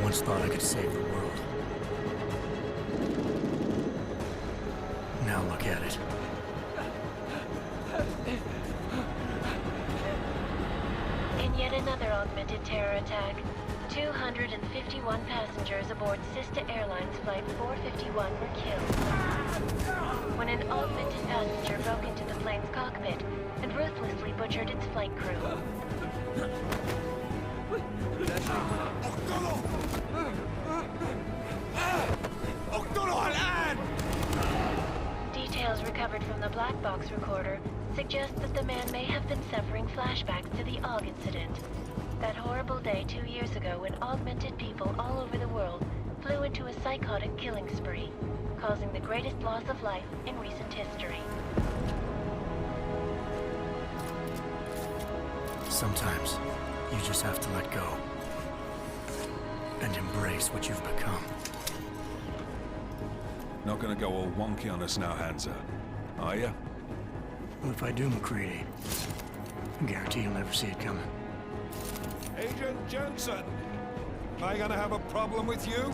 once thought I could save the world. Now look at it. In yet another augmented terror attack, 251 passengers aboard Sister Airlines Flight 451 were killed when an augmented passenger broke into the plane's cockpit and ruthlessly butchered its flight crew. Details recovered from the black box recorder suggest that the man may have been suffering flashbacks to the Aug Incident. That horrible day 2 years ago when augmented people all over the world flew into a psychotic killing spree, causing the greatest loss of life in recent history. Sometimes, you just have to let go. And embrace what you've become. Not gonna go all wonky on us now, Hansa, are ya? Well, if I do, McCready, I guarantee you'll never see it coming. Agent Jensen! Am I gonna have a problem with you?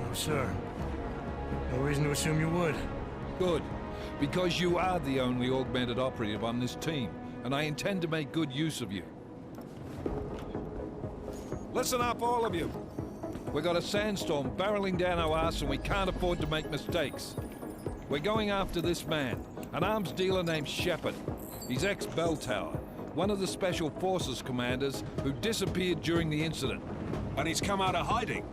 No, sir. No reason to assume you would. Good. Because you are the only augmented operative on this team, and I intend to make good use of you. Listen up, all of you. We got a sandstorm barreling down our arse and we can't afford to make mistakes. We're going after this man, an arms dealer named Shepard. He's ex-Bell Tower, one of the Special Forces commanders who disappeared during the incident. And he's come out of hiding?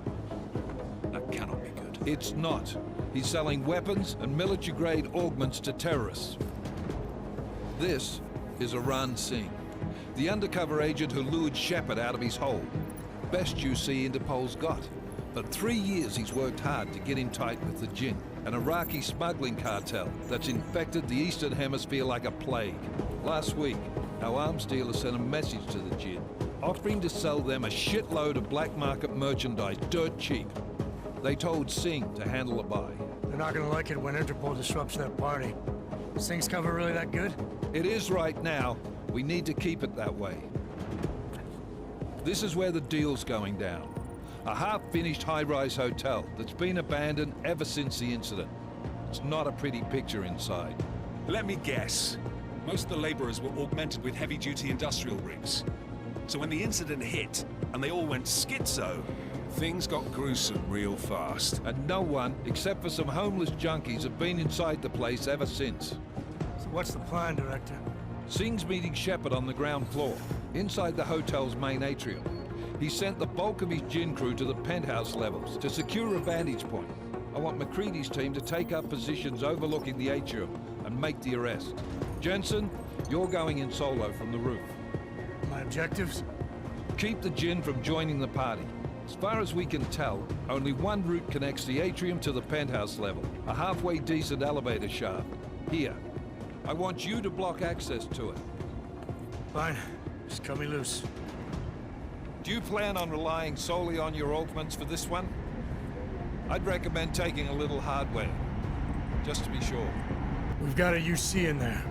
That cannot be good. It's not. He's selling weapons and military-grade augments to terrorists. This is Aran Singh, the undercover agent who lured Shepard out of his hole. Best you see Interpol's got. For 3 years he's worked hard to get in tight with the Jinn, an Iraqi smuggling cartel that's infected the Eastern Hemisphere like a plague. Last week, our arms dealer sent a message to the Jinn, offering to sell them a shitload of black market merchandise dirt cheap. They told Singh to handle the buy. They're not gonna like it when Interpol disrupts that party. Singh's cover really that good? It is right now. We need to keep it that way. This is where the deal's going down. A half-finished high-rise hotel that's been abandoned ever since the incident. It's not a pretty picture inside. Let me guess. Most of the laborers were augmented with heavy-duty industrial rigs. So when the incident hit, and they all went schizo, things got gruesome real fast. And no one, except for some homeless junkies, have been inside the place ever since. So what's the plan, Director? Singh's meeting Shepard on the ground floor, inside the hotel's main atrium. He sent the bulk of his Jinn crew to the penthouse levels to secure a vantage point. I want McCready's team to take up positions overlooking the atrium and make the arrest. Jensen, you're going in solo from the roof. My objectives? Keep the Jinn from joining the party. As far as we can tell, only one route connects the atrium to the penthouse level, a halfway decent elevator shaft. Here. I want you to block access to it. Fine. Just cut me loose. Do you plan on relying solely on your augments for this one? I'd recommend taking a little hardware, just to be sure. We've got a UC in there.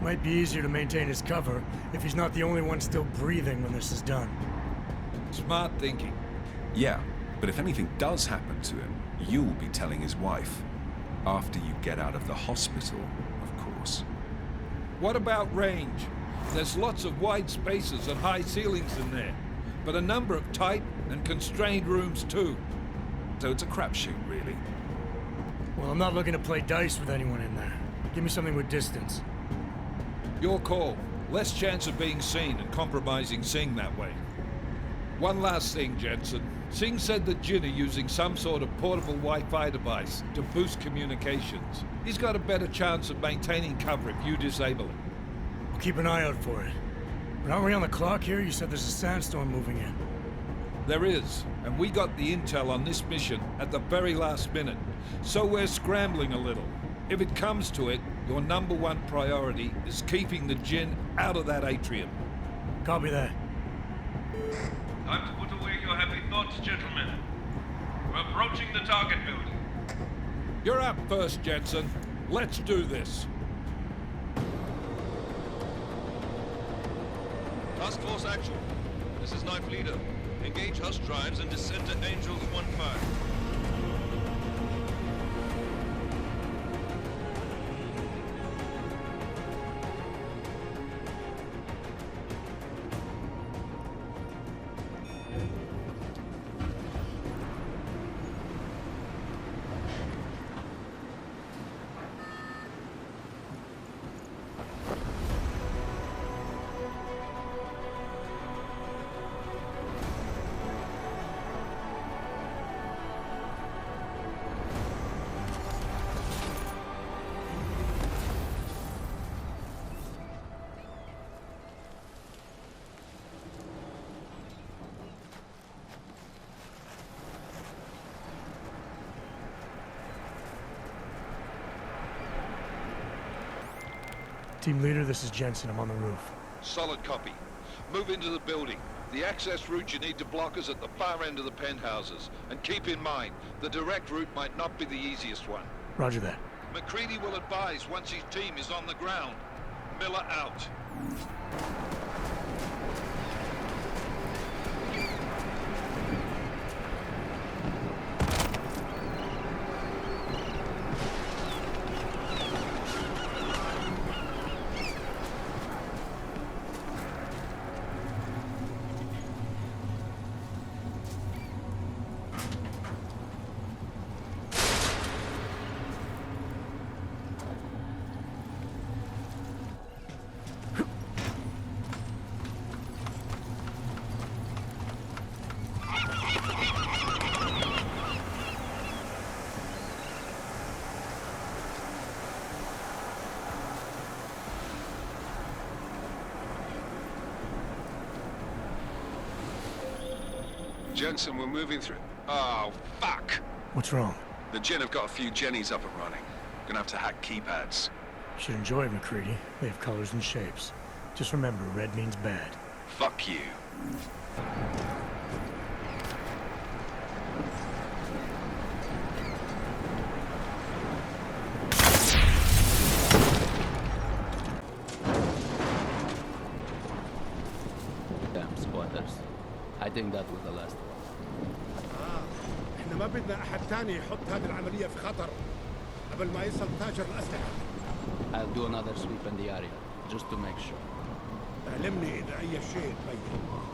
Might be easier to maintain his cover if he's not the only one still breathing when this is done. Smart thinking. Yeah, but if anything does happen to him, you'll be telling his wife. After you get out of the hospital, of course. What about range? There's lots of wide spaces and high ceilings in there, but a number of tight and constrained rooms too. So it's a crapshoot, really. Well, I'm not looking to play dice with anyone in there. Give me something with distance. Your call. Less chance of being seen and compromising Singh that way. One last thing, Jensen. Singh said that Jinn are using some sort of portable Wi-Fi device to boost communications. He's got a better chance of maintaining cover if you disable it. We'll keep an eye out for it. But aren't we on the clock here? You said there's a sandstorm moving in. There is, and we got the intel on this mission at the very last minute, so we're scrambling a little. If it comes to it, your #1 priority is keeping the Jinn out of that atrium. Copy that. Time to put away your happy thoughts, gentlemen. We're approaching the target building. You're up first, Jensen. Let's do this. Task Force action. This is Knife Leader. Engage husk drives and descend to Angels 1-5. Team leader, this is Jensen. I'm on the roof. Solid copy. Move into the building. The access route you need to block is at the far end of the penthouses. And keep in mind, the direct route might not be the easiest one. Roger that. McCready will advise once his team is on the ground. Miller out. Jensen, we're moving through... Oh, fuck! What's wrong? The Gen have got a few Jennies up and running. Gonna have to hack keypads. You should enjoy it, McCready. They have colors and shapes. Just remember, red means bad. Fuck you. Damn squatters. I think that was the last one. احنا ما بدنا احد تاني يحط هذه العملية في خطر قبل ما يصل تاجر الأسلحة. I'll do another sweep in the area, just to make sure. علمني إذا أي شيء تبين.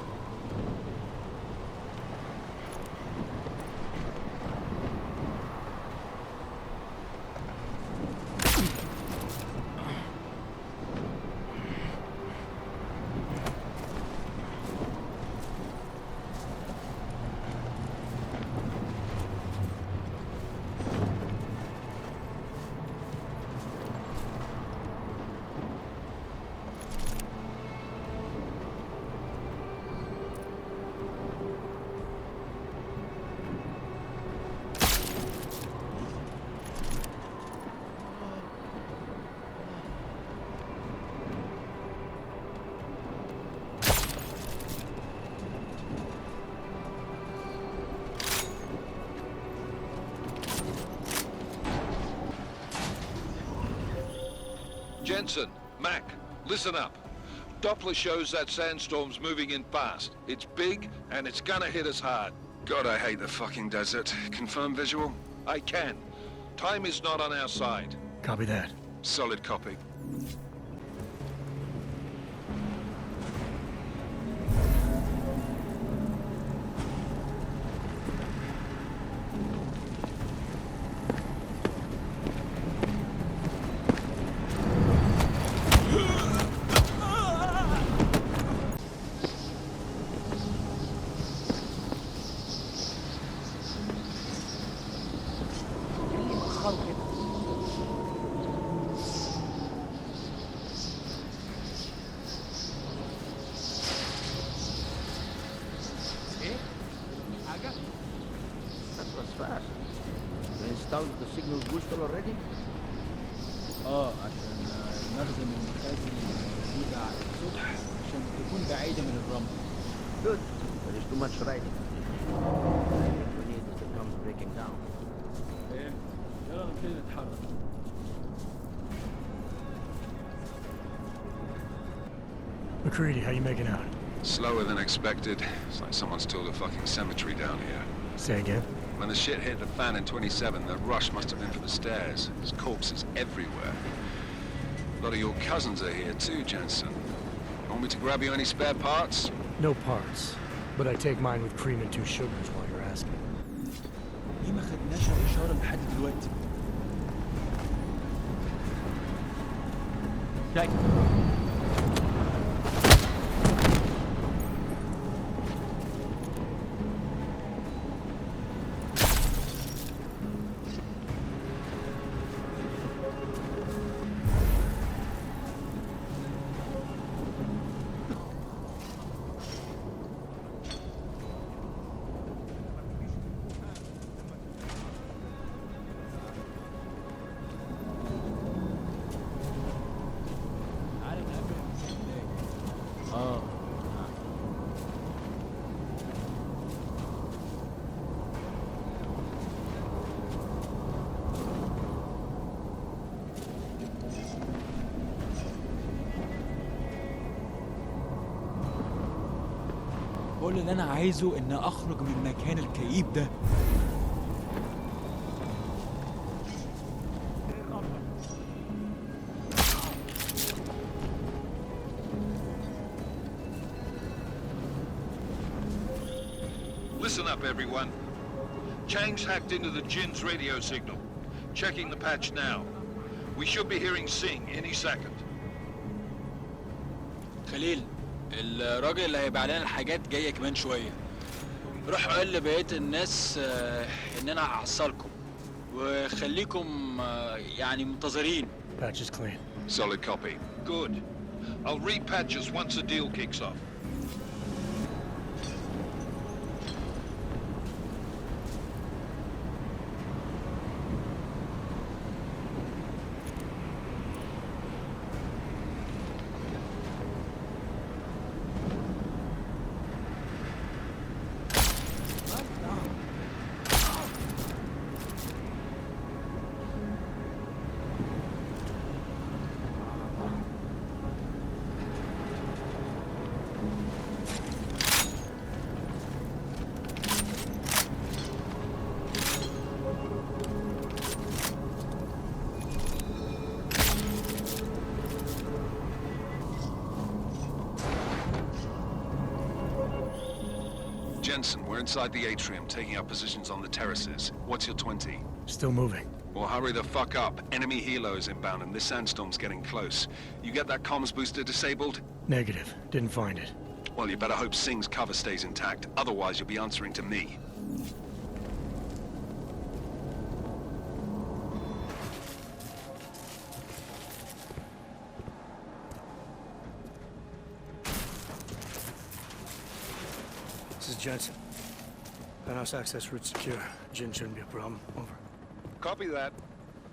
Jensen, Mac, listen up. Doppler shows that sandstorm's moving in fast. It's big, and it's gonna hit us hard. God, I hate the fucking desert. Confirm visual? I can. Time is not on our side. Copy that. Solid copy. installed the signal booster already? عشان نخزن المخازن الجديدة على السوق عشان تكون بعيدة من الرمل. Good. There is too much riding. We need is it comes breaking down. ايه يلا نبتدي نتحرك. McCready, how you making out? Slower than expected. It's like someone's tilled a fucking cemetery down here. Say again? When the shit hit the fan in 27, the rush must have been for the stairs. There's corpses everywhere. A lot of your cousins are here too, Jensen. Want me to grab you any spare parts? No parts. But I take mine with cream and 2 sugars while you're asking. ليه ما خدناش الإشارة لحد دلوقتي؟ جاي. كل اللي انا عايزه ان اخرج من المكان الكئيب ده. Listen up, everyone. Chang's hacked into the Jin's radio signal. Checking the patch now. We should be hearing Sing any second. خليل، الراجل اللي هيبيع لنا الحاجات جايه كمان شويه. روح قول لبقيه الناس ان انا هحصلكم وخليكم يعني منتظرين. Patch is clean. Solid copy. Good. I'll repatch us once the deal kicks off. Jensen, we're inside the atrium, taking up positions on the terraces. What's your 20? Still moving. Well, hurry the fuck up. Enemy helo is inbound and this sandstorm's getting close. You get that comms booster disabled? Negative. Didn't find it. Well, you better hope Sing's cover stays intact. Otherwise, you'll be answering to me. This is Jensen. Penthouse access route secure. Jin shouldn't be a problem. Over. Copy that.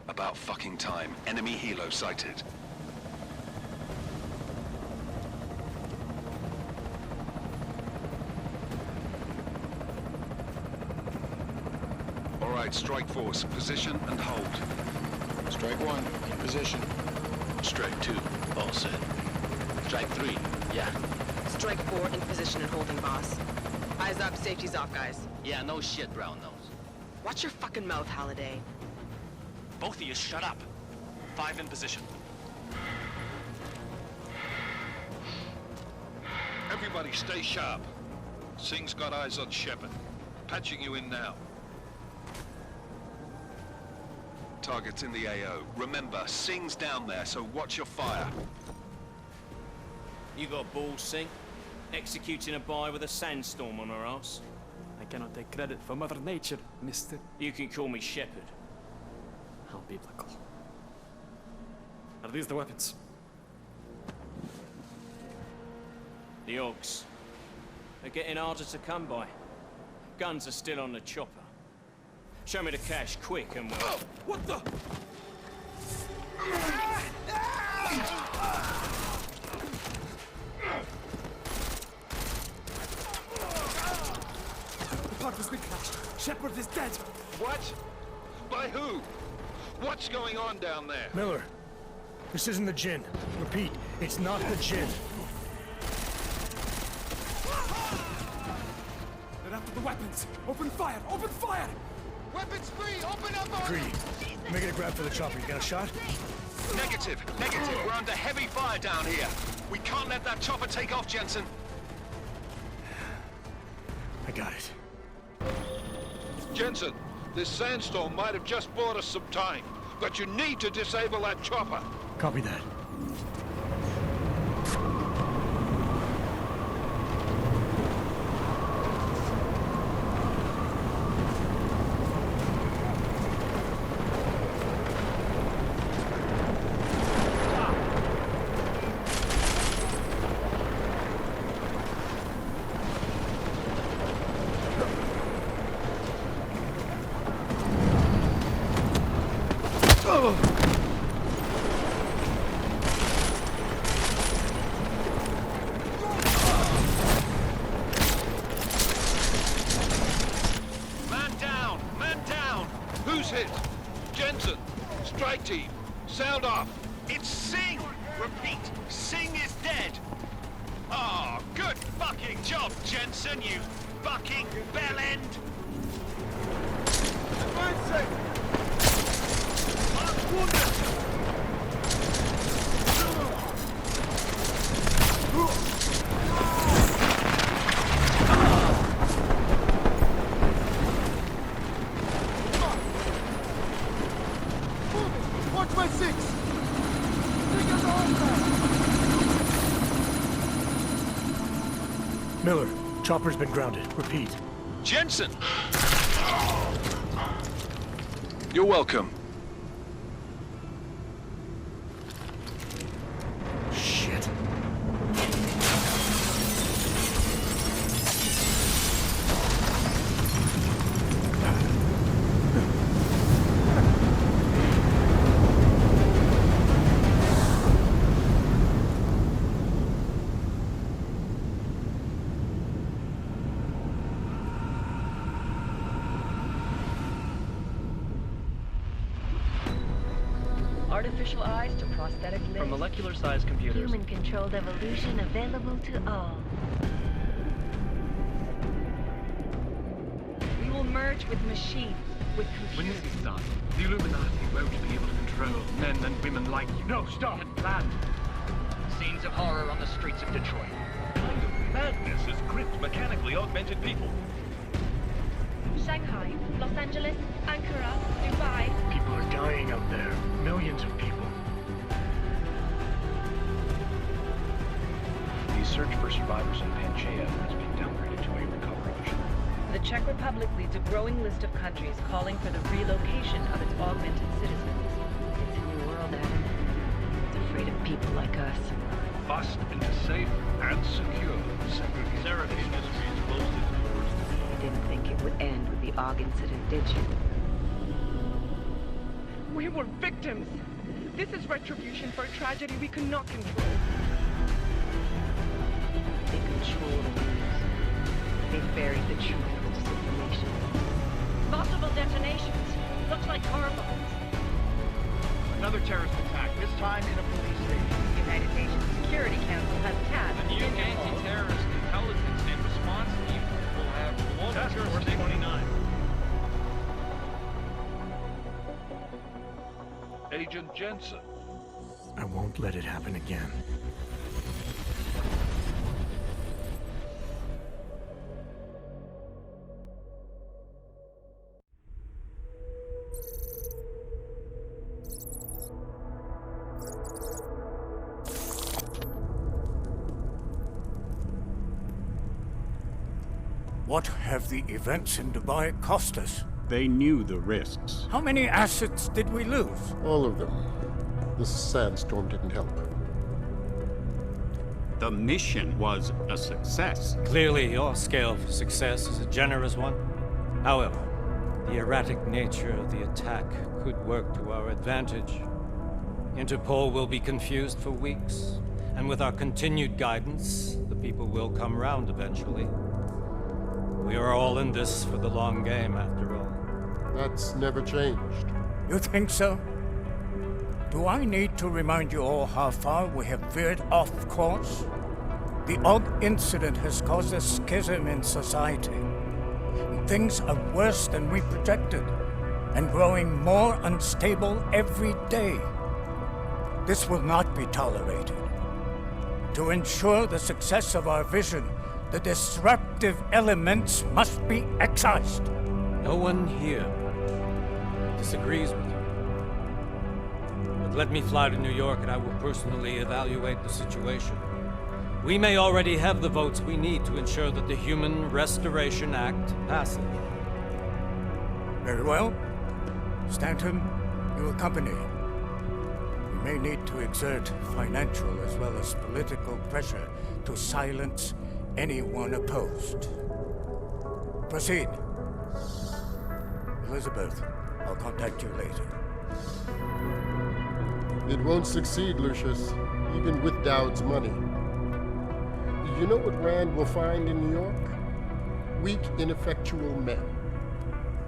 About fucking time. Enemy helo sighted. All right, strike force. Position and hold. Strike 1 in position. Strike 2 all set. Strike 3 yeah. Strike 4 in position and holding, boss. Eyes up, safety's off, guys. Yeah, no shit, brown nose. Watch your fucking mouth, Halliday. Both of you shut up. 5 in position. Everybody stay sharp. Sing's got eyes on Shepard. Patching you in now. Target's in the AO. Remember, Sing's down there, so watch your fire. You got balls, Sing? Executing a buy with a sandstorm on our ass? I cannot take credit for Mother Nature, mister. You can call me Shepard. How biblical. Are these the weapons? The Augs. They're getting harder to come by. Guns are still on the chopper. Show me the cash, quick, and we'll... Oh, what the? The park has been crashed. Shepard is dead. What? By who? What's going on down there? Miller, this isn't the Jinn. Repeat, it's not the Jinn. They're after the weapons! Open fire! Open fire! Weapons free! Open up on Greedy. Making a grab for the chopper. You got a shot? Negative. We're under heavy fire down here. We can't let that chopper take off, Jensen. I got it. Jensen, this sandstorm might have just bought us some time, but you need to disable that chopper. Copy that. Man down! Who's hit? Jensen! Strike team! Sound off! It's Singh! Repeat, Singh is dead! Oh, good fucking job, Jensen, you fucking bellend! Mark's wounded! Watch my six! Miller, chopper's been grounded. Repeat. Jensen! You're welcome. Shit. Artificial eyes to prosthetic limbs. From molecular-sized computers. Human-controlled evolution available to all. We will merge with machines, with When computers. this is done, the Illuminati won't be able to control men and women like you. No, stop! We had planned. Scenes of horror on the streets of Detroit. Kind of madness has gripped mechanically augmented people. Shanghai, Los Angeles, Ankara, Dubai. People are dying out there. Millions of people. The search for survivors in Panchaea has been downgraded to a recovery mission. The Czech Republic leads a growing list of countries calling for the relocation of its augmented citizens. It's a new world, Adam. It's afraid of people like us. Bust into safe and secure segregation. Seraph Industries closed its doors. You didn't think it would end with the Aug Incident, did you? We were victims. This is retribution for a tragedy we could not control. They control the news. They buried the truth with disinformation. Multiple detonations. Looks like car bombs. Another terrorist attack, this time in a police station. The United Nations Security Council has tasked The new anti-terrorist intelligence and response team will have global jurisdiction. 29. Agent Jensen. I won't let it happen again. What have the events in Dubai cost us? They knew the risks. How many assets did we lose? All of them. The sandstorm didn't help. The mission was a success. Clearly, your scale for success is a generous one. However, the erratic nature of the attack could work to our advantage. Interpol will be confused for weeks, and with our continued guidance, the people will come round eventually. We are all in this for the long game, after all. That's never changed. You think so? Do I need to remind you all how far we have veered off course? The Aug Incident has caused a schism in society. Things are worse than we projected, and growing more unstable every day. This will not be tolerated. To ensure the success of our vision, the disruptive elements must be excised. No one here disagrees with you. But let me fly to New York and I will personally evaluate the situation. We may already have the votes we need to ensure that the Human Restoration Act passes. Very well. Stanton, you accompany. We may need to exert financial as well as political pressure to silence anyone opposed. Proceed. Elizabeth, I'll contact you later. It won't succeed, Lucius, even with Dowd's money. You know what Rand will find in New York? Weak, ineffectual men.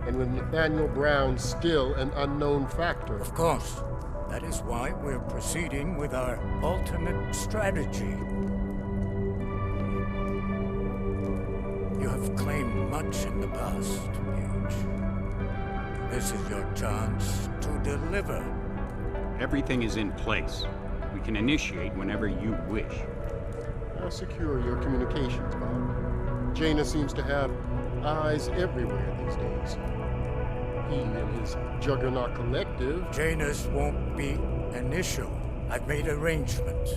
And with Nathaniel Brown still an unknown factor. Of course. That is why we're proceeding with our alternate strategy. You have claimed much in the past, Paige. This is your chance to deliver. Everything is in place. We can initiate whenever you wish. I'll secure your communications, Bob. Jaina seems to have eyes everywhere these days. He and his Juggernaut Collective... Jaina's won't be an issue. I've made arrangements.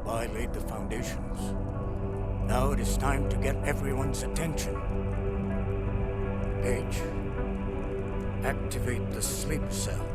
I laid the foundations. Now it is time to get everyone's attention. Paige, activate the sleep cell.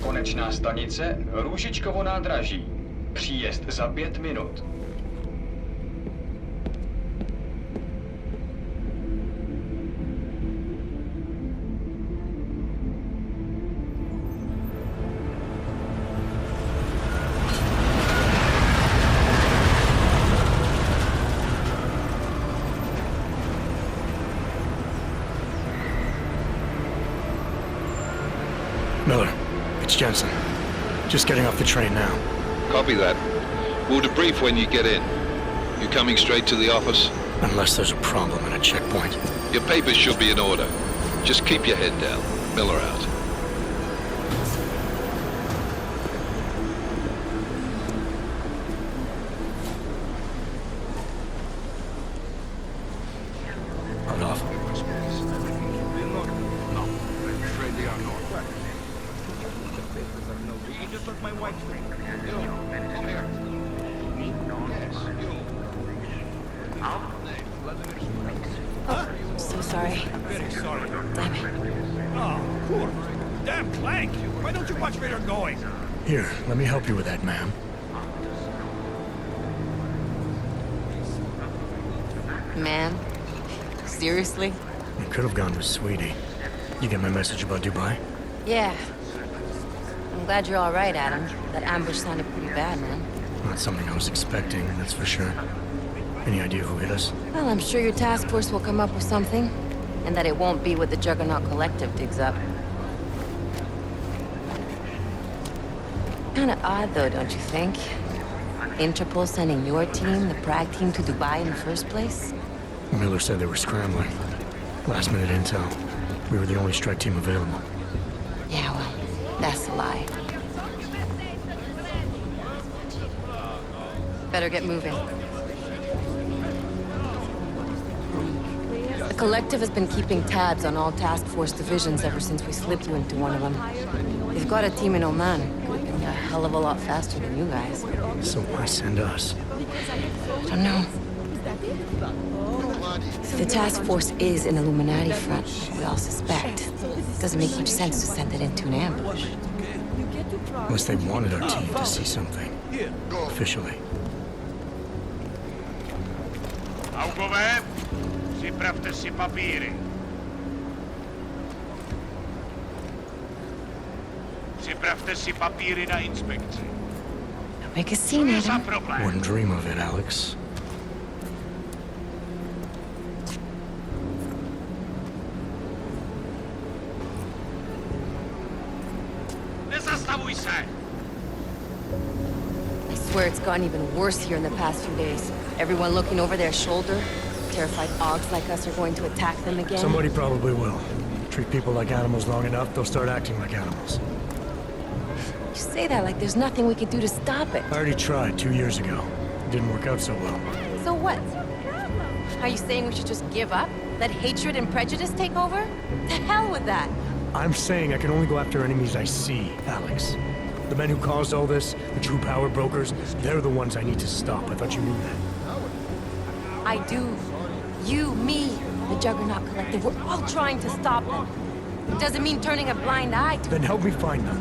Konečná stanice Růžičkovo nádraží. Příjezd za 5 minut. Miller, it's Jensen. Just getting off the train now. Copy that. We'll debrief when you get in. You coming straight to the office? Unless there's a problem at a checkpoint. Your papers should be in order. Just keep your head down. Miller out. Hold off. So sorry. Very sorry. Damn it. Oh, cool. Damn Clank. Why don't you watch where you're going? Here, let me help you with that, ma'am. Man? Seriously? You could have gone with Sweetie. You get my message about Dubai? Yeah. I'm glad you're all right, Adam. That ambush sounded pretty bad, man. Not something I was expecting, that's for sure. Any idea who hit us? Well, I'm sure your task force will come up with something. And that it won't be what the Juggernaut Collective digs up. Kinda odd, though, don't you think? Interpol sending your team, the Prague team, to Dubai in the first place? Miller said they were scrambling. Last-minute intel. We were the only strike team available. Yeah, well, that's a lie. Better get moving. The Collective has been keeping tabs on all task force divisions ever since we slipped you into one of them. They've got a team in Oman. Could have been a hell of a lot faster than you guys. So why send us? I don't know. If the task force is an Illuminati front, we all suspect, it doesn't make much sense to send it into an ambush. Unless they wanted our team to see something. Officially. Augové, připravte si papíry. Připravte si papíry na inspekci. Make a scene, Za Adam. problém. Wouldn't dream of it, Alex. Nezastavuj se! I swear it's gotten even worse here in the past few days. Everyone looking over their shoulder. Terrified Augs like us are going to attack them again. Somebody probably will. Treat people like animals long enough, they'll start acting like animals. You say that like there's nothing we could do to stop it. I already tried 2 years ago. It didn't work out so well. So what? Are you saying we should just give up? Let hatred and prejudice take over? The hell with that! I'm saying I can only go after enemies I see, Alex. The men who caused all this, the true power brokers, they're the ones I need to stop. I thought you knew that. I do. You, me, the Juggernaut Collective, we're all trying to stop them. It doesn't mean turning a blind eye to... Then help me find them.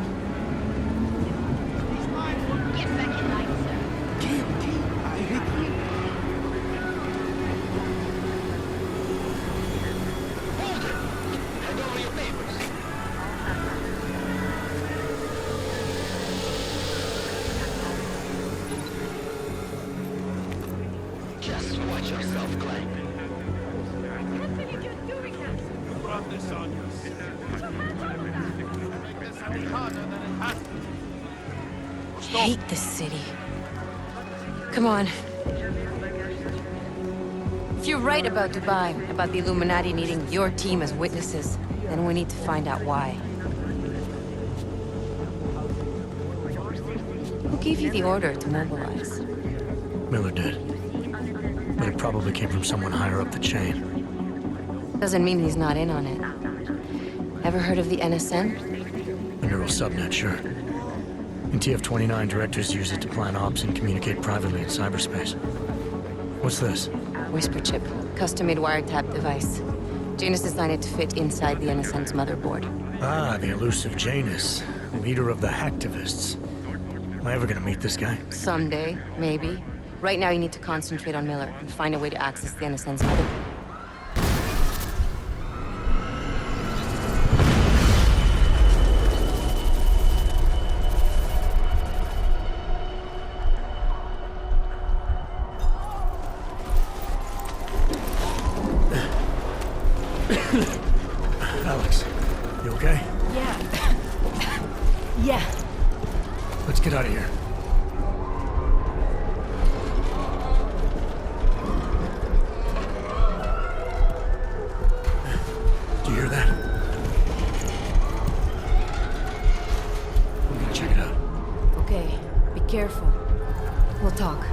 Get back in line, sir. Hand over your papers. Just watch yourself, Glenn. You brought this on yourself. Make this sound harder than it has to. I hate this city. Come on. If you're right about Dubai, about the Illuminati needing your team as witnesses, then we need to find out why. Who gave you the order to mobilize? Miller did. But it probably came from someone higher up the chain. Doesn't mean he's not in on it. Ever heard of the NSN? The neural subnet, sure. In TF-29, directors use it to plan ops and communicate privately in cyberspace. What's this? Whisper chip, custom-made wiretap device. Janus designed it to fit inside the NSN's motherboard. Ah, the elusive Janus, leader of the hacktivists. Am I ever gonna meet this guy? Someday, maybe. Right now you need to concentrate on Miller and find a way to access the NSN's motherboard. Alex, you okay? Yeah. Yeah. Let's get out of here. Do you hear that? I'm gonna check it out. Okay, be careful. We'll talk.